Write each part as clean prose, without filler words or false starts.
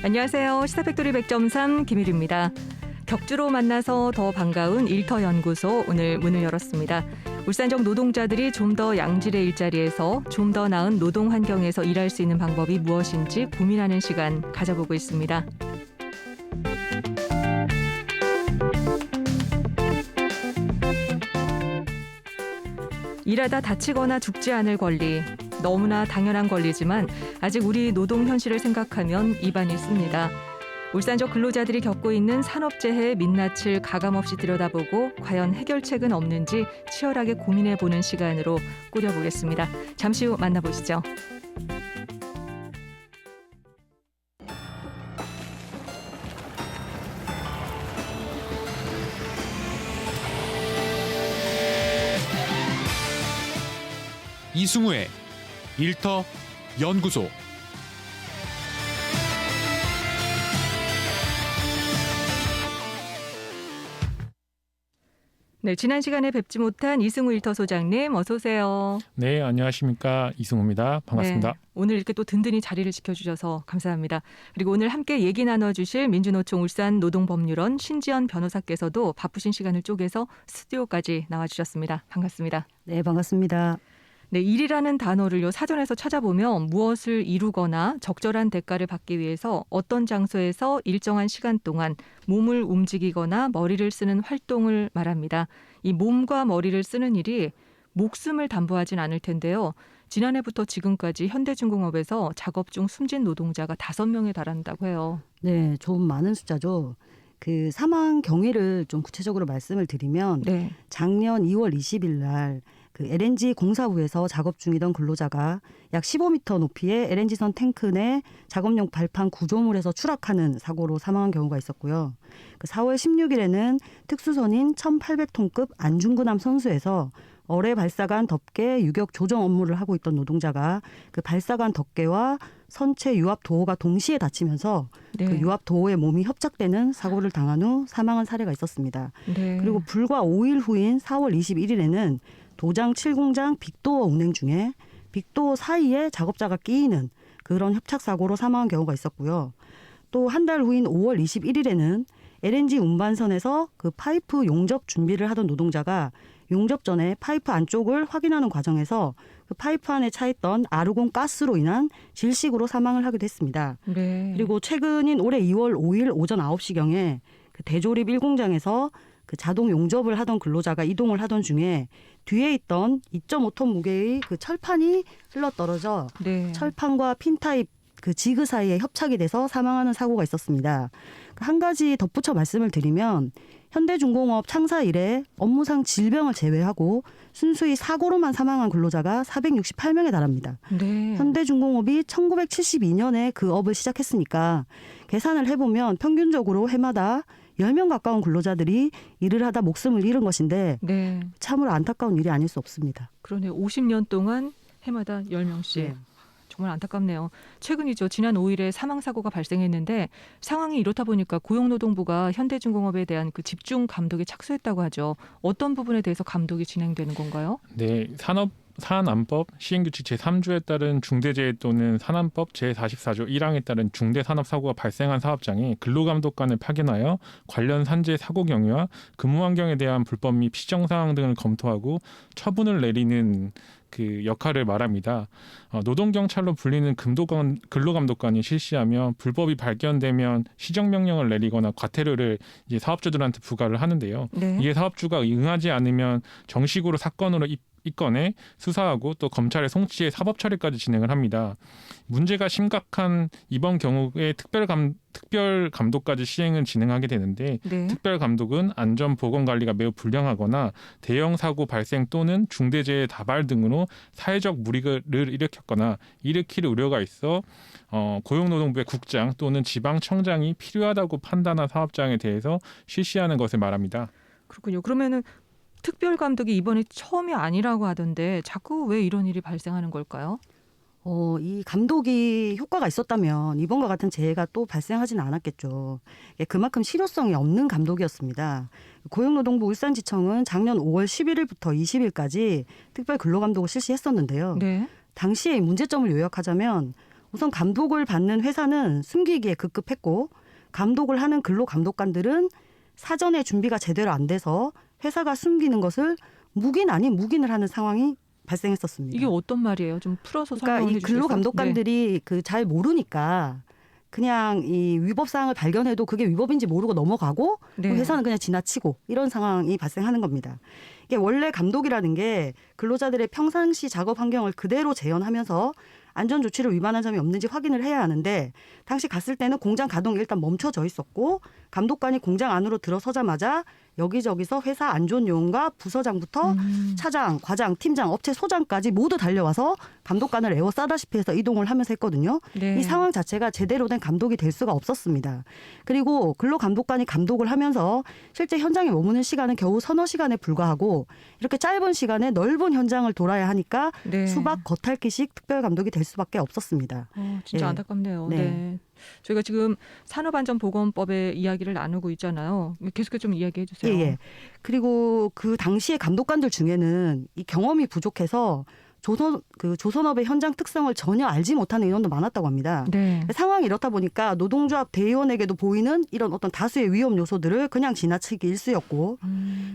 안녕하세요. 시사팩토리 100.3 김일입니다. 격주로 만나서 더 반가운 일터연구소 오늘 문을 열었습니다. 울산적 노동자들이 좀 더 양질의 일자리에서 좀 더 나은 노동 환경에서 일할 수 있는 방법이 무엇인지 고민하는 시간 가져보고 있습니다. 일하다 다치거나 죽지 않을 권리, 너무나 당연한 권리지만 아직 우리 노동 현실을 생각하면 이반이 씁니다. 울산적 근로자들이 겪고 있는 산업재해의 민낯을 가감없이 들여다보고 과연 해결책은 없는지 치열하게 고민해보는 시간으로 꾸려보겠습니다. 잠시 후 만나보시죠. 이승우의 일터 연구소. 네, 지난 시간에 뵙지 못한 이승우 일터 소장님 어서 오세요. 네, 안녕하십니까. 이승우입니다. 반갑습니다. 네, 오늘 이렇게 또 든든히 자리를 지켜주셔서 감사합니다. 그리고 오늘 함께 얘기 나눠주실 민주노총 울산노동법률원 신지연 변호사께서도 바쁘신 시간을 쪼개서 스튜디오까지 나와주셨습니다. 반갑습니다. 네, 반갑습니다. 네, 일이라는 단어를요 사전에서 찾아보면 무엇을 이루거나 적절한 대가를 받기 위해서 어떤 장소에서 일정한 시간 동안 몸을 움직이거나 머리를 쓰는 활동을 말합니다. 이 몸과 머리를 쓰는 일이 목숨을 담보하진 않을 텐데요. 지난해부터 지금까지 현대중공업에서 작업 중 숨진 노동자가 5명에 달한다고 해요. 네, 좀 많은 숫자죠. 그 사망 경위를 좀 구체적으로 말씀을 드리면 네. 작년 2월 20일 날 그 LNG 공사부에서 작업 중이던 근로자가 약 15m 높이의 LNG선 탱크 내 작업용 발판 구조물에서 추락하는 사고로 사망한 경우가 있었고요. 그 4월 16일에는 특수선인 1800톤급 안중근함 선수에서 어뢰 발사관 덮개 유격 조정 업무를 하고 있던 노동자가 그 발사관 덮개와 선체 유압 도어가 동시에 닫히면서 네. 그 유압 도어에 몸이 협착되는 사고를 당한 후 사망한 사례가 있었습니다. 네. 그리고 불과 5일 후인 4월 21일에는 도장 7공장 빅도어 운행 중에 빅도어 사이에 작업자가 끼이는 그런 협착 사고로 사망한 경우가 있었고요. 또 한 달 후인 5월 21일에는 LNG 운반선에서 그 파이프 용접 준비를 하던 노동자가 용접 전에 파이프 안쪽을 확인하는 과정에서 그 파이프 안에 차있던 아르곤 가스로 인한 질식으로 사망을 하기도 했습니다. 네. 그리고 최근인 올해 2월 5일 오전 9시경에 그 대조립 1공장에서 그 자동 용접을 하던 근로자가 이동을 하던 중에 뒤에 있던 2.5톤 무게의 그 철판이 흘러떨어져 네. 철판과 핀 타입 그 지그 사이에 협착이 돼서 사망하는 사고가 있었습니다. 한 가지 덧붙여 말씀을 드리면 현대중공업 창사 이래 업무상 질병을 제외하고 순수히 사고로만 사망한 근로자가 468명에 달합니다. 네. 현대중공업이 1972년에 그 업을 시작했으니까 계산을 해보면 평균적으로 해마다 10명 가까운 근로자들이 일을 하다 목숨을 잃은 것인데 네. 참으로 안타까운 일이 아닐 수 없습니다. 그러네요. 50년 동안 해마다 10명씩. 네. 정말 안타깝네요. 최근이죠. 지난 5일에 사망사고가 발생했는데 상황이 이렇다 보니까 고용노동부가 현대중공업에 대한 그 집중 감독에 착수했다고 하죠. 어떤 부분에 대해서 감독이 진행되는 건가요? 네, 산안법 시행규칙 제3조에 따른 중대재해 또는 산안법 제44조 1항에 따른 중대산업사고가 발생한 사업장에 근로감독관을 파견하여 관련 산재 사고 경위와 근무 환경에 대한 불법 및 피정사항 등을 검토하고 처분을 내리는 그 역할을 말합니다. 노동경찰로 불리는 근로감독관이 실시하며 불법이 발견되면 시정명령을 내리거나 과태료를 이제 사업주들한테 부과를 하는데요. 네. 이에 사업주가 응하지 않으면 정식으로 사건으로 입건해 수사하고 또 검찰에 송치해 사법 처리까지 진행을 합니다. 문제가 심각한 이번 경우에 특별 감독까지 시행을 진행하게 되는데 네. 특별 감독은 안전 보건 관리가 매우 불량하거나 대형 사고 발생 또는 중대재해 다발 등으로 사회적 무리를 일으켰거나 일으킬 우려가 있어 고용노동부의 국장 또는 지방청장이 필요하다고 판단한 사업장에 대해서 실시하는 것을 말합니다. 그렇군요. 그러면은 특별 감독이 이번에 처음이 아니라고 하던데 자꾸 왜 이런 일이 발생하는 걸까요? 이 감독이 효과가 있었다면 이번과 같은 재해가 또 발생하지는 않았겠죠. 그만큼 실효성이 없는 감독이었습니다. 고용노동부 울산지청은 작년 5월 11일부터 20일까지 특별 근로감독을 실시했었는데요. 네. 당시의 문제점을 요약하자면 우선 감독을 받는 회사는 숨기기에 급급했고 감독을 하는 근로감독관들은 사전에 준비가 제대로 안 돼서 회사가 숨기는 것을 묵인 아닌 묵인을 하는 상황이 발생했었습니다. 이게 어떤 말이에요? 좀 풀어서 그러니까 설명해 이 주시겠어요? 근로감독관들이 그 잘 모르니까 그냥 이 위법 사항을 발견해도 그게 위법인지 모르고 넘어가고 네. 회사는 그냥 지나치고 이런 상황이 발생하는 겁니다. 이게 원래 감독이라는 게 근로자들의 평상시 작업 환경을 그대로 재현하면서 안전 조치를 위반한 점이 없는지 확인을 해야 하는데 당시 갔을 때는 공장 가동이 일단 멈춰져 있었고 감독관이 공장 안으로 들어서자마자 여기저기서 회사 안전 요원과 부서장부터 차장, 과장, 팀장, 업체 소장까지 모두 달려와서 감독관을 에워싸다시피 해서 이동을 하면서 했거든요. 네. 이 상황 자체가 제대로 된 감독이 될 수가 없었습니다. 그리고 근로감독관이 감독을 하면서 실제 현장에 머무는 시간은 겨우 서너 시간에 불과하고 이렇게 짧은 시간에 넓은 현장을 돌아야 하니까 네. 수박 겉핥기식 특별감독이 될 수밖에 없었습니다. 진짜 예. 안타깝네요. 네. 네. 저희가 지금 산업안전보건법의 이야기를 나누고 있잖아요. 계속해서 좀 이야기해 주세요. 예. 그리고 그 당시에 감독관들 중에는 이 경험이 부족해서 조선업의 현장 특성을 전혀 알지 못하는 인원도 많았다고 합니다. 네. 상황이 이렇다 보니까 노동조합 대의원에게도 보이는 이런 어떤 다수의 위험 요소들을 그냥 지나치기 일쑤였고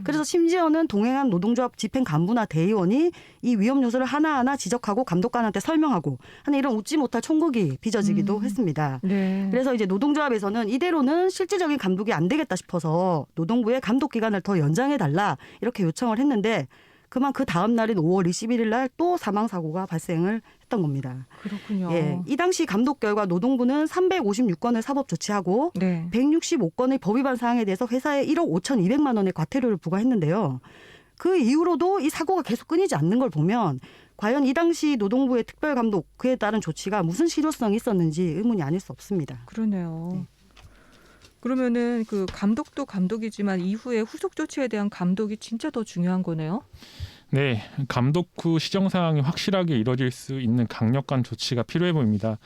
그래서 심지어는 동행한 노동조합 집행 간부나 대의원이 이 위험 요소를 하나하나 지적하고 감독관한테 설명하고 하는 이런 웃지 못할 총극이 빚어지기도 했습니다. 네. 그래서 이제 노동조합에서는 이대로는 실질적인 감독이 안 되겠다 싶어서 노동부에 감독 기간을 더 연장해달라 이렇게 요청을 했는데 그만 그 다음 날인 5월 21일 날 또 사망 사고가 발생을 했던 겁니다. 그렇군요. 예, 이 당시 감독 결과 노동부는 356건을 사법 조치하고 네. 165건의 법 위반 사항에 대해서 회사에 1억 5,200만 원의 과태료를 부과했는데요. 그 이후로도 이 사고가 계속 끊이지 않는 걸 보면 과연 이 당시 노동부의 특별 감독 그에 따른 조치가 무슨 실효성이 있었는지 의문이 아닐 수 없습니다. 그러네요. 네. 그러면은 그 감독도 감독이지만 이후에 후속 조치에 대한 감독이 진짜 더 중요한 거네요. 네, 감독 후 시정 사항이 확실하게 이뤄질 수 있는 강력한 조치가 필요해 보입니다.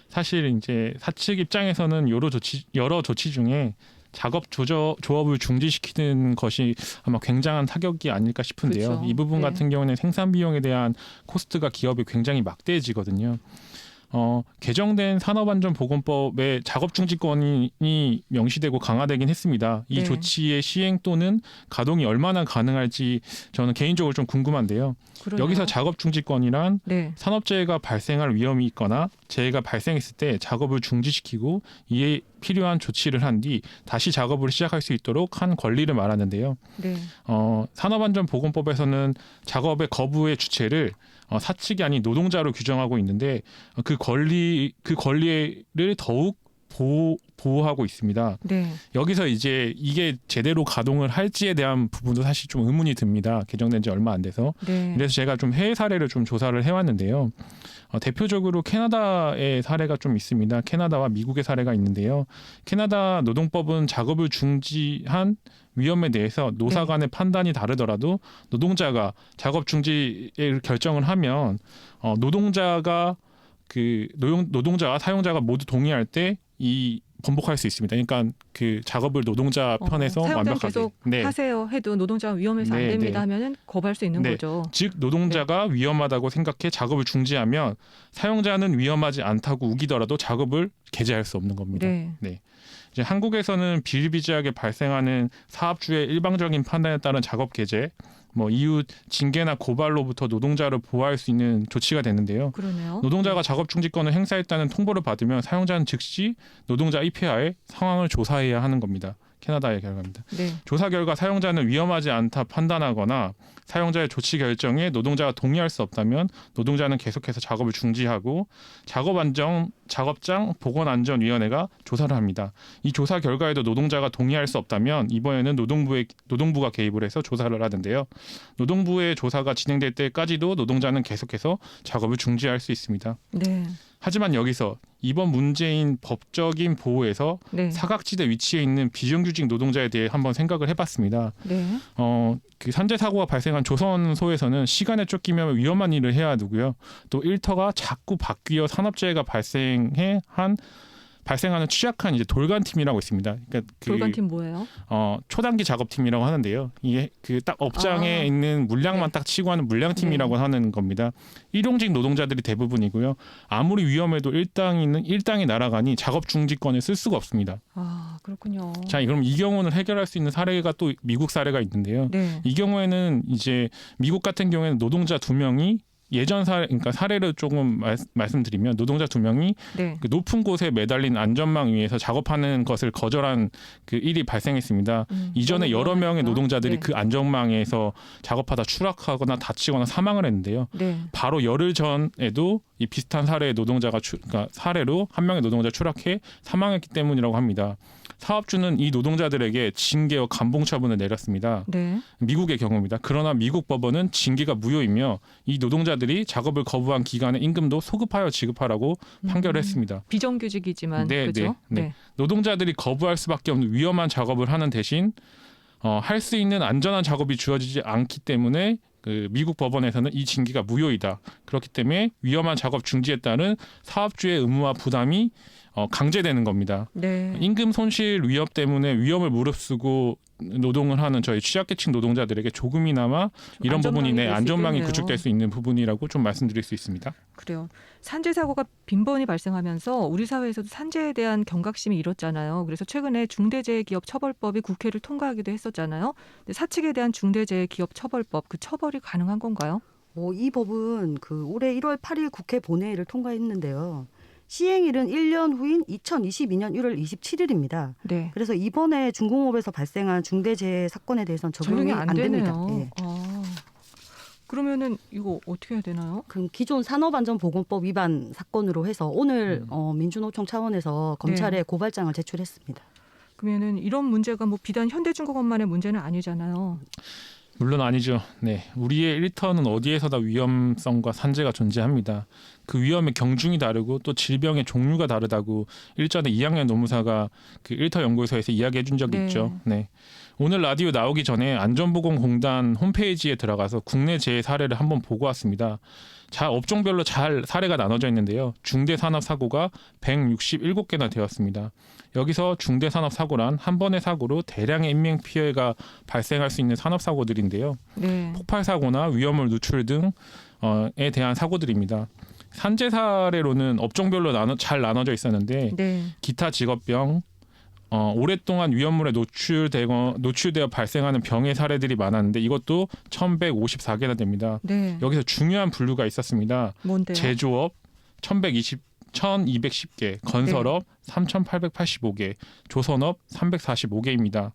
사실 이제 사측 입장에서는 여러 조치 중에 작업 조업을 중지시키는 것이 아마 굉장한 타격이 아닐까 싶은데요. 그렇죠. 이 부분 네. 같은 경우는 생산 비용에 대한 코스트가 기업에 굉장히 막대해지거든요. 개정된 산업안전보건법에 작업중지권이 명시되고 강화되긴 했습니다. 이 네. 조치의 시행 또는 가동이 얼마나 가능할지 저는 개인적으로 좀 궁금한데요. 그러네요. 여기서 작업중지권이란 네. 산업재해가 발생할 위험이 있거나 재해가 발생했을 때 작업을 중지시키고 이에 필요한 조치를 한 뒤 다시 작업을 시작할 수 있도록 한 권리를 말하는데요. 네. 산업안전보건법에서는 작업의 거부의 주체를 사측이 아닌 노동자로 규정하고 있는데 그 권리를 더욱 보호하고 있습니다. 네. 여기서 이제 이게 제대로 가동을 할지에 대한 부분도 사실 좀 의문이 듭니다. 개정된 지 얼마 안 돼서. 네. 그래서 제가 좀 해외 사례를 좀 조사를 해왔는데요. 대표적으로 캐나다의 사례가 좀 있습니다. 캐나다와 미국의 사례가 있는데요. 캐나다 노동법은 작업을 중지한 위험에 대해서 노사 간의 판단이 다르더라도 노동자가 작업 중지를 결정을 하면 노동자와 사용자가 모두 동의할 때 이 번복할 수 있습니다. 그러니까 그 작업을 노동자 편에서 사용자는 완벽하게 계속 하세요 해도 노동자가 위험해서 안 네, 됩니다 네. 하면은 거부할 수 있는 네. 거죠. 즉 노동자가 위험하다고 생각해 작업을 중지하면 사용자는 위험하지 않다고 우기더라도 작업을 개재할 수 없는 겁니다. 네. 이제 한국에서는 비일비재하게 발생하는 사업주의 일방적인 판단에 따른 작업 개재, 이후 징계나 고발로부터 노동자를 보호할 수 있는 조치가 되는데요. 그러네요. 노동자가 작업 중지권을 행사했다는 통보를 받으면 사용자는 즉시 노동자 입회하에 상황을 조사해야 하는 겁니다. 캐나다의 결과입니다. 네. 조사 결과 사용자는 위험하지 않다 판단하거나 사용자의 조치 결정에 노동자가 동의할 수 없다면 노동자는 계속해서 작업을 중지하고 작업장 보건안전위원회가 조사를 합니다. 이 조사 결과에도 노동자가 동의할 수 없다면 이번에는 노동부가 개입을 해서 조사를 하는데요. 노동부의 조사가 진행될 때까지도 노동자는 계속해서 작업을 중지할 수 있습니다. 네. 하지만 여기서 이번 문제인 법적인 보호에서 네. 사각지대 위치에 있는 비정규직 노동자에 대해 한번 생각을 해봤습니다. 네. 그 산재 사고가 발생한 조선소에서는 시간에 쫓기면 위험한 일을 해야 하고요. 또 일터가 자꾸 바뀌어 산업재해가 발생해 한 발생하는 취약한 이제 돌간팀이라고 있습니다. 그러니까 돌간팀 뭐예요? 초단기 작업팀이라고 하는데요. 이게 그 딱 업장에 있는 물량만 네. 딱 치고 하는 물량팀이라고 하는 겁니다. 일용직 노동자들이 대부분이고요. 아무리 위험해도 일당이 날아가니 작업 중지권을 쓸 수가 없습니다. 아, 그렇군요. 자, 그럼 이 경우는 해결할 수 있는 사례가 또 미국 사례가 있는데요. 네. 이 경우에는 이제 미국 같은 경우에는 노동자 2명이 예전 사례, 그러니까 사례를 조금 말씀드리면 노동자 2명이 네. 그 높은 곳에 매달린 안전망 위에서 작업하는 것을 거절한 그 일이 발생했습니다. 이전에 너무 여러 명의 위험하니까. 노동자들이 네. 그 안전망에서 작업하다 추락하거나 다치거나 사망을 했는데요. 네. 바로 열흘 전에도 이 비슷한 사례의 노동자가 그러니까 사례로 한 명의 노동자 추락해 사망했기 때문이라고 합니다. 사업주는 이 노동자들에게 징계와 감봉 처분을 내렸습니다. 네. 미국의 경우입니다. 그러나 미국 법원은 징계가 무효이며 이 노동자들이 작업을 거부한 기간에 임금도 소급하여 지급하라고 판결을 했습니다. 비정규직이지만 네, 그죠? 네. 노동자들이 거부할 수밖에 없는 위험한 작업을 하는 대신 할 수 있는 안전한 작업이 주어지지 않기 때문에 그 미국 법원에서는 이 징계가 무효이다. 그렇기 때문에 위험한 작업 중지에 따른 사업주의 의무와 부담이 강제되는 겁니다. 네. 임금 손실 위협 때문에 위험을 무릅쓰고 노동을 하는 저희 취약계층 노동자들에게 조금이나마 이런 부분이 내 안전망이 구축될 수 있는 부분이라고 좀 말씀드릴 수 있습니다. 그래요. 산재 사고가 빈번히 발생하면서 우리 사회에서도 산재에 대한 경각심이 일었잖아요. 그래서 최근에 중대재해기업처벌법이 국회를 통과하기도 했었잖아요. 근데 사측에 대한 중대재해기업처벌법 그 처벌이 가능한 건가요? 이 법은 그 올해 1월 8일 국회 본회의를 통과했는데요. 시행일은 1년 후인 2022년 1월 27일입니다. 네. 그래서 이번에 중공업에서 발생한 중대재해 사건에 대해서는 적용이 안 됩니다. 되네요. 예. 그러면은 이거 어떻게 해야 되나요? 그럼 기존 산업안전보건법 위반 사건으로 해서 오늘 민주노총 차원에서 검찰에 네. 고발장을 제출했습니다. 그러면은 이런 문제가 뭐 비단 현대중공업만의 문제는 아니잖아요. 물론 아니죠. 네, 우리의 일터는 어디에서다 위험성과 산재가 존재합니다. 그 위험의 경중이 다르고 또 질병의 종류가 다르다고 일전에 2학년 노무사가 그 일터 연구소에서 이야기해 준 적이 네. 있죠. 네. 오늘 라디오 나오기 전에 안전보건공단 홈페이지에 들어가서 국내 재해 사례를 한번 보고 왔습니다. 업종별로 잘 사례가 나눠져 있는데요. 중대산업사고가 167개나 되었습니다. 여기서 중대산업사고란 한 번의 사고로 대량의 인명피해가 발생할 수 있는 산업사고들인데요. 네. 폭발사고나 위험물 누출 등에 대한 사고들입니다. 산재 사례로는 업종별로 잘 나눠져 있었는데 네. 기타 직업병, 오랫동안 위험물에 노출되어 발생하는 병의 사례들이 많았는데 이것도 1,154개나 됩니다. 네. 여기서 중요한 분류가 있었습니다. 뭔데요? 제조업 1,210개, 건설업 3,885개, 조선업 345개입니다.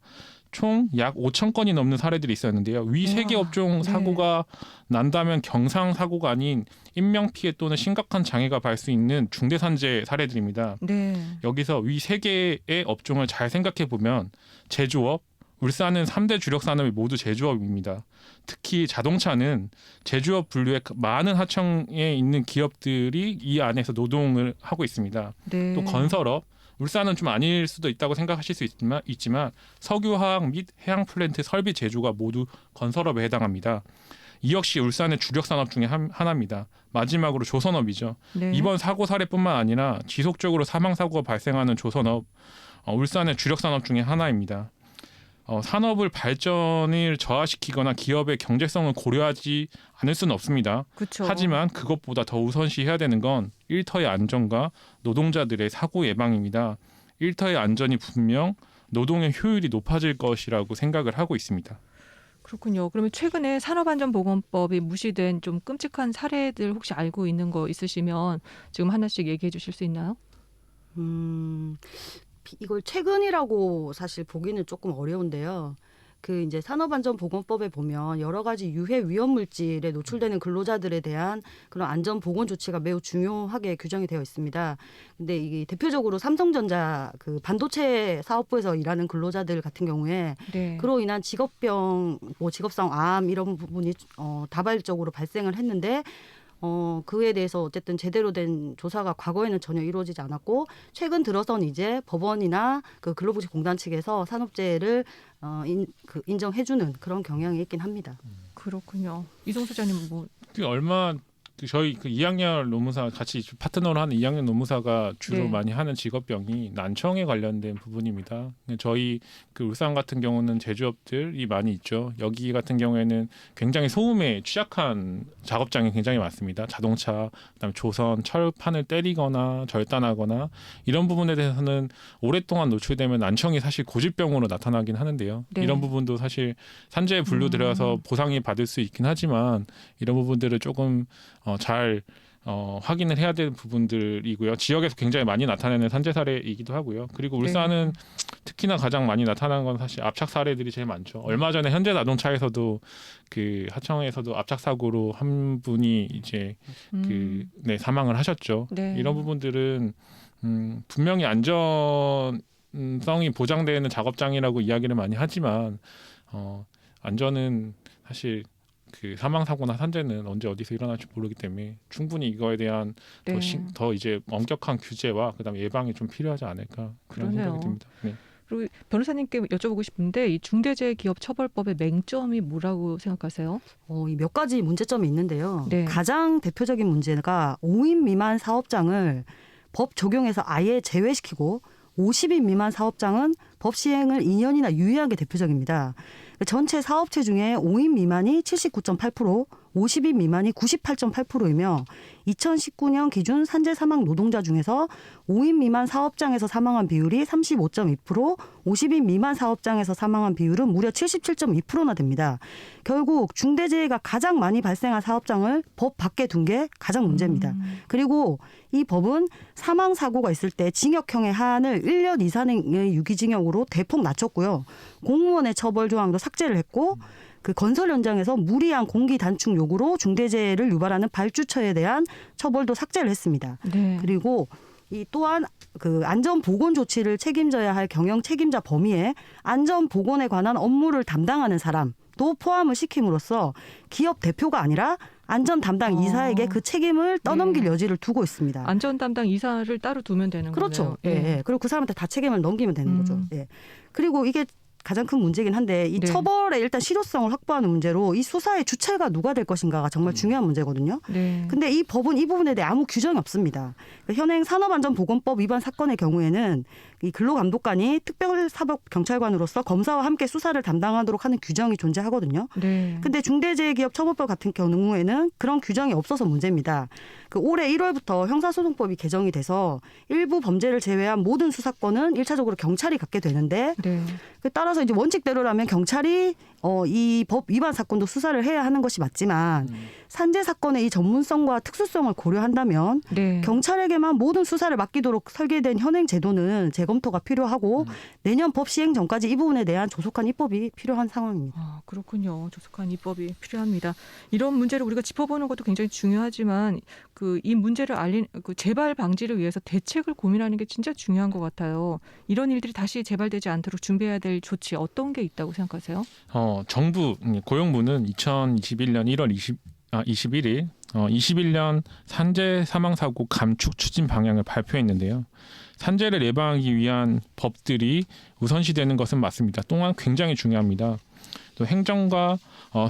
총 약 5천 건이 넘는 사례들이 있었는데요. 위 3개 우와, 업종 사고가 난다면 경상 사고가 아닌 인명피해 또는 심각한 장애가 발 수 있는 중대산재 사례들입니다. 네. 여기서 위 3개의 업종을 잘 생각해 보면 제조업, 울산은 3대 주력 산업이 모두 제조업입니다. 특히 자동차는 제조업 분류에 많은 하청에 있는 기업들이 이 안에서 노동을 하고 있습니다. 네. 또 건설업, 울산은 좀 아닐 수도 있다고 생각하실 수 있지만 석유화학 및 해양 플랜트 설비 제조가 모두 건설업에 해당합니다. 이 역시 울산의 주력 산업 중에 하나입니다. 마지막으로 조선업이죠. 네. 이번 사고 사례뿐만 아니라 지속적으로 사망 사고가 발생하는 조선업, 울산의 주력 산업 중에 하나입니다. 산업을 발전을 저하시키거나 기업의 경제성을 고려하지 않을 수는 없습니다. 그쵸. 하지만 그것보다 더 우선시해야 되는 건 일터의 안전과 노동자들의 사고 예방입니다. 일터의 안전이 분명 노동의 효율이 높아질 것이라고 생각을 하고 있습니다. 그렇군요. 그러면 최근에 산업안전보건법이 무시된 좀 끔찍한 사례들 혹시 알고 있는 거 있으시면 지금 하나씩 얘기해 주실 수 있나요? 이걸 최근이라고 사실 보기는 조금 어려운데요. 그 이제 산업안전보건법에 보면 여러 가지 유해 위험 물질에 노출되는 근로자들에 대한 그런 안전 보건 조치가 매우 중요하게 규정이 되어 있습니다. 근데 이게 대표적으로 삼성전자 그 반도체 사업부에서 일하는 근로자들 같은 경우에 네. 그로 인한 직업병, 직업성 암 이런 부분이 다발적으로 발생을 했는데 그에 대해서 어쨌든 제대로 된 조사가 과거에는 전혀 이루어지지 않았고 최근 들어서는 이제 법원이나 그 근로복지공단 측에서 산업재해를 인정해주는 그런 경향이 있긴 합니다. 그렇군요. 이종 소장님 뭐 얼마 저희 그 2학년 노무사 같이 파트너로 하는 2학년 노무사가 주로 네. 많이 하는 직업병이 난청에 관련된 부분입니다. 저희 그 울산 같은 경우는 제조업들이 많이 있죠. 여기 같은 경우에는 굉장히 소음에 취약한 작업장이 굉장히 많습니다. 자동차, 그다음에 조선, 철판을 때리거나 절단하거나 이런 부분에 대해서는 오랫동안 노출되면 난청이 사실 고질병으로 나타나긴 하는데요. 네. 이런 부분도 사실 산재에 분류되어서 보상이 받을 수 있긴 하지만 이런 부분들을 조금 잘 확인을 해야 되는 부분들이고요. 지역에서 굉장히 많이 나타나는 산재 사례이기도 하고요. 그리고 울산은 특히나 가장 많이 나타나는 건 사실 압착 사례들이 제일 많죠. 얼마 전에 현대자동차에서도 그 하청에서도 압착 사고로 한 분이 이제 사망을 하셨죠. 네. 이런 부분들은 분명히 안전성이 보장되는 작업장이라고 이야기를 많이 하지만 안전은 사실 그 사망 사고나 산재는 언제 어디서 일어날지 모르기 때문에 충분히 이거에 대한 네. 더 이제 엄격한 규제와 그다음에 예방이 좀 필요하지 않을까 그런 그러네요. 생각이 듭니다. 네. 그리고 변호사님께 여쭤보고 싶은데 이 중대재해기업처벌법의 맹점이 뭐라고 생각하세요? 이 몇 가지 문제점이 있는데요. 네. 가장 대표적인 문제가 5인 미만 사업장을 법 적용에서 아예 제외시키고 50인 미만 사업장은 법 시행을 2년이나 유예한 게 대표적입니다. 전체 사업체 중에 5인 미만이 79.8%, 50인 미만이 98.8%이며 2019년 기준 산재 사망 노동자 중에서 5인 미만 사업장에서 사망한 비율이 35.2%, 50인 미만 사업장에서 사망한 비율은 무려 77.2%나 됩니다. 결국 중대재해가 가장 많이 발생한 사업장을 법 밖에 둔 게 가장 문제입니다. 그리고 이 법은 사망 사고가 있을 때 징역형의 하한을 1년 이상의 유기징역으로 대폭 낮췄고요. 공무원의 처벌 조항도 삭제를 했고 그 건설 현장에서 무리한 공기 단축 요구로 중대재해를 유발하는 발주처에 대한 처벌도 삭제를 했습니다. 네. 그리고 이 또한 그 안전 보건 조치를 책임져야 할 경영 책임자 범위에 안전 보건에 관한 업무를 담당하는 사람도 포함을 시킴으로써 기업 대표가 아니라 안전 담당 이사에게 그 책임을 떠넘길 여지를 두고 있습니다. 안전 담당 이사를 따로 두면 되는 그렇죠. 거네요. 예. 그리고 그 사람한테 다 책임을 넘기면 되는 거죠. 예. 그리고 이게 가장 큰 문제긴 한데 이 네. 처벌의 일단 실효성을 확보하는 문제로 이 수사의 주체가 누가 될 것인가가 정말 중요한 문제거든요. 네. 근데 이 법은 이 부분에 대해 아무 규정이 없습니다. 현행 산업안전보건법 위반 사건의 경우에는 이 근로감독관이 특별사법경찰관으로서 검사와 함께 수사를 담당하도록 하는 규정이 존재하거든요. 네. 근데 중대재해기업처벌법 같은 경우에는 그런 규정이 없어서 문제입니다. 그 올해 1월부터 형사소송법이 개정이 돼서 일부 범죄를 제외한 모든 수사권은 1차적으로 경찰이 갖게 되는데 네. 따라서 이제 원칙대로라면 경찰이 이 법 위반 사건도 수사를 해야 하는 것이 맞지만 산재 사건의 이 전문성과 특수성을 고려한다면 네. 경찰에게만 모든 수사를 맡기도록 설계된 현행 제도는 재검토가 필요하고 내년 법 시행 전까지 이 부분에 대한 조속한 입법이 필요한 상황입니다. 아, 그렇군요. 조속한 입법이 필요합니다. 이런 문제를 우리가 짚어보는 것도 굉장히 중요하지만 이 문제를 재발 방지를 위해서 대책을 고민하는 게 진짜 중요한 것 같아요. 이런 일들이 다시 재발되지 않도록 준비해야 될 조치 어떤 게 있다고 생각하세요? 정부 고용부는 2021년 1월 21일 21년 산재 사망 사고 감축 추진 방향을 발표했는데요. 산재를 예방하기 위한 법들이 우선시되는 것은 맞습니다. 또한 굉장히 중요합니다. 또 행정과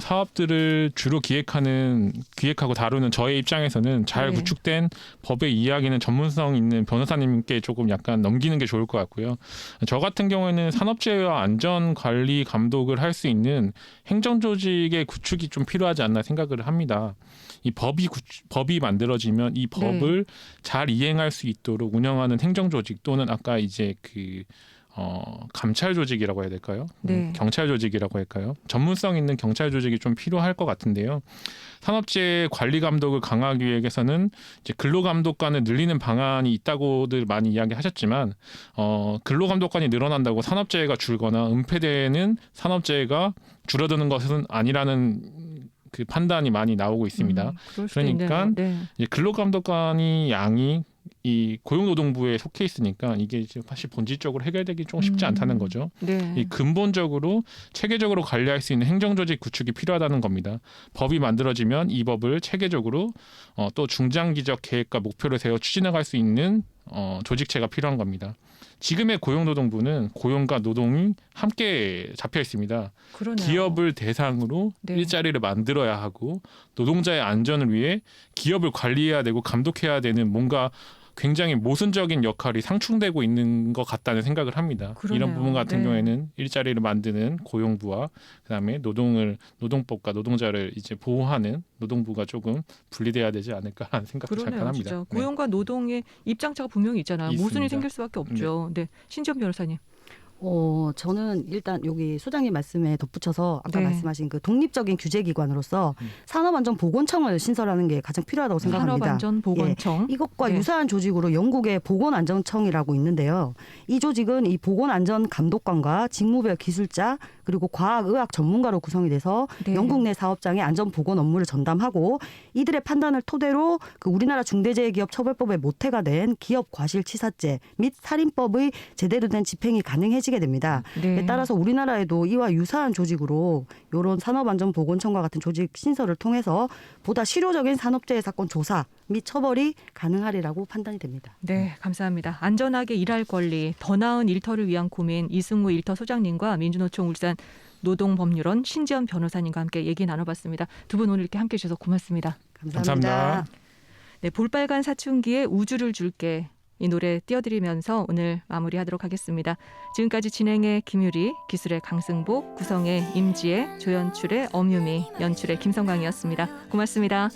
사업들을 주로 기획하고 다루는 저의 입장에서는 잘 네. 구축된 법의 이야기는 전문성 있는 변호사님께 조금 약간 넘기는 게 좋을 것 같고요. 저 같은 경우에는 산업재해와 안전관리 감독을 할 수 있는 행정조직의 구축이 좀 필요하지 않나 생각을 합니다. 이 법이 만들어지면 이 법을 잘 이행할 수 있도록 운영하는 행정조직 또는 아까 이제 감찰 조직이라고 해야 될까요? 네. 경찰 조직이라고 할까요? 전문성 있는 경찰 조직이 좀 필요할 것 같은데요. 산업재해 관리 감독을 강화하기 위해서는 이제 근로감독관을 늘리는 방안이 있다고들 많이 이야기하셨지만 근로감독관이 늘어난다고 산업재해가 줄거나 은폐되는 산업재해가 줄어드는 것은 아니라는 그 판단이 많이 나오고 있습니다. 그럴 수도 그러니까 있네요. 네. 이제 근로감독관이 양이 이 고용노동부에 속해 있으니까 이게 이제 사실 본질적으로 해결되기 좀 쉽지 않다는 거죠. 네. 이 근본적으로 체계적으로 관리할 수 있는 행정조직 구축이 필요하다는 겁니다. 법이 만들어지면 이 법을 체계적으로 또 중장기적 계획과 목표를 세워 추진해갈 수 있는 조직체가 필요한 겁니다. 지금의 고용노동부는 고용과 노동이 함께 잡혀 있습니다. 그러네요. 기업을 대상으로 네. 일자리를 만들어야 하고 노동자의 안전을 위해 기업을 관리해야 되고 감독해야 되는 뭔가 굉장히 모순적인 역할이 상충되고 있는 것 같다는 생각을 합니다. 그러네요. 이런 부분 같은 네. 경우에는 일자리를 만드는 고용부와 그다음에 노동법과 노동자를 이제 보호하는 노동부가 조금 분리돼야 되지 않을까라는 생각도 잠깐 그러네요. 합니다. 진짜 네. 고용과 노동의 입장차가 분명히 있잖아요. 모순이 있습니다. 생길 수밖에 없죠. 네. 신지연 변호사님. 저는 일단 여기 소장님 말씀에 덧붙여서 아까 네. 말씀하신 그 독립적인 규제기관으로서 산업안전보건청을 신설하는 게 가장 필요하다고 생각합니다. 산업안전보건청. 이것과 네. 유사한 조직으로 영국의 보건안전청이라고 있는데요. 이 조직은 이 보건안전감독관과 직무별 기술자 그리고 과학의학 전문가로 구성이 돼서 네. 영국 내 사업장의 안전보건 업무를 전담하고 이들의 판단을 토대로 그 우리나라 중대재해기업처벌법의 모태가 된 기업과실치사죄 및 살인법의 제대로 된 집행이 가능해지게 됩니다. 네. 따라서 우리나라에도 이와 유사한 조직으로 이런 산업안전보건청과 같은 조직 신설을 통해서 보다 실효적인 산업재해 사건 조사 및 처벌이 가능하리라고 판단이 됩니다. 네, 감사합니다. 안전하게 일할 권리, 더 나은 일터를 위한 고민 이승우 일터 소장님과 민주노총 울산 노동법률원 신지연 변호사님과 함께 얘기 나눠봤습니다. 두 분 오늘 이렇게 함께해 주셔서 고맙습니다. 감사합니다. 네, 볼빨간 사춘기에 우주를 줄게. 이 노래 띄워드리면서 오늘 마무리하도록 하겠습니다. 지금까지 진행의 김유리, 기술의 강승복, 구성의 임지혜, 조연출의 엄유미, 연출의 김성광이었습니다. 고맙습니다.